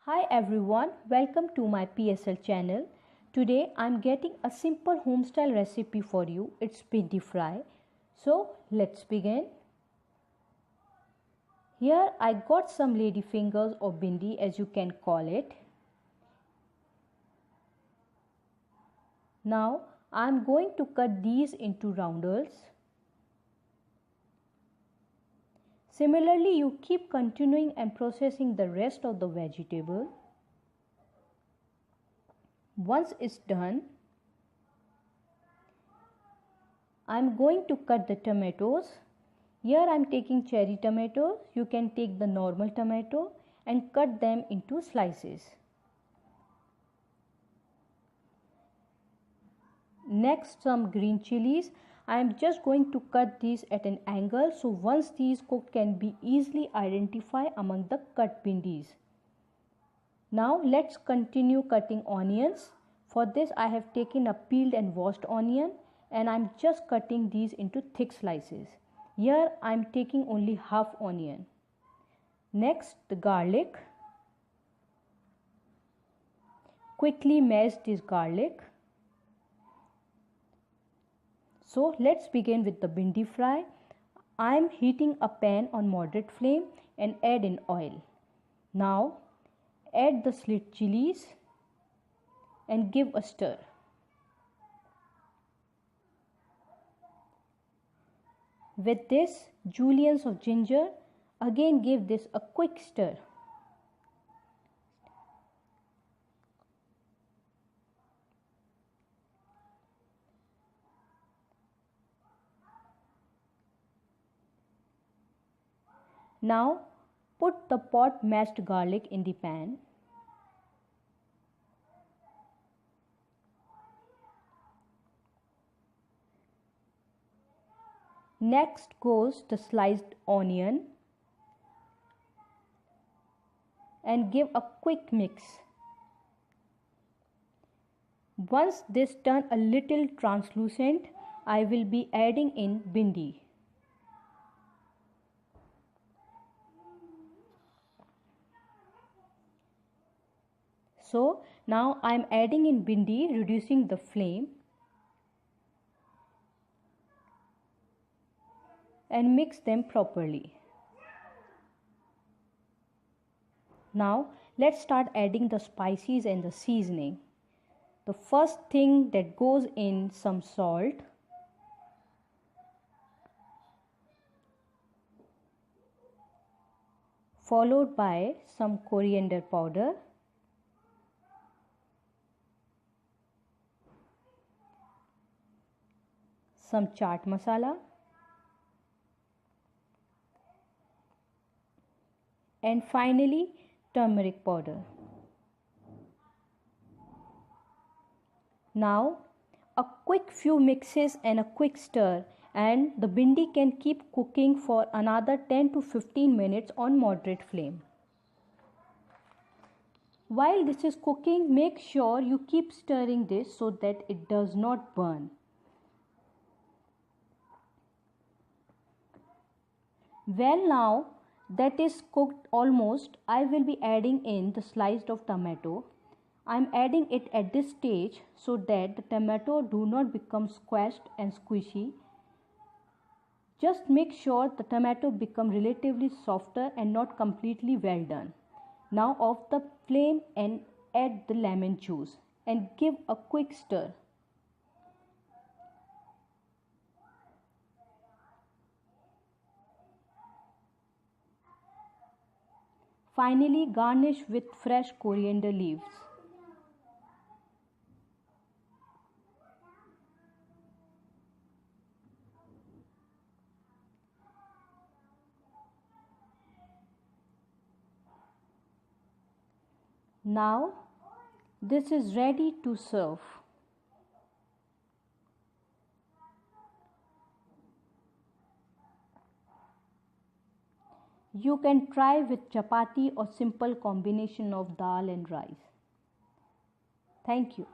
Hi everyone, welcome to my PSL channel. Today I'm getting a simple homestyle recipe for you. It's Bhindi Fry. So let's begin. Here I got some ladyfingers or bhindi as you can call it. Now I'm going to cut these into roundels. Similarly, you keep continuing and processing the rest of the vegetable. Once it's done, I'm going to cut the tomatoes. Here I'm taking cherry tomatoes. You can take the normal tomato and cut them into slices. Next, some green chilies. I am just going to cut these at an angle, so once these cooked can be easily identified among the cut bhindis. Now let's continue cutting onions. For this I have taken a peeled and washed onion and I am just cutting these into thick slices. Here I am taking only half onion. Next, the garlic. Quickly mash this garlic. So let's begin with the bhindi fry. I am heating a pan on moderate flame and add in oil. Now add the slit chillies and give a stir. With this, juliennes of ginger, again give this a quick stir. Now put the pot mashed garlic in the pan. Next goes the sliced onion and give a quick mix. Once this turns a little translucent, I will be adding in bhindi. So now I am adding in bhindi, reducing the flame and mix them properly. Now let's start adding the spices and the seasoning. The first thing that goes in some salt, followed by some coriander powder, some chaat masala, and finally turmeric powder. Now a quick few mixes and a quick stir and the bhindi can keep cooking for another 10 to 15 minutes on moderate flame. While this is cooking, make sure you keep stirring this so that it does not burn. Well, now that is cooked almost, I will be adding in the sliced of tomato. I am adding it at this stage so that the tomato do not become squashed and squishy. Just make sure the tomato become relatively softer and not completely well done. Now off the flame and add the lemon juice and give a quick stir. Finally, garnish with fresh coriander leaves. Now, this is ready to serve. You can try with chapati or simple combination of dal and rice. Thank you.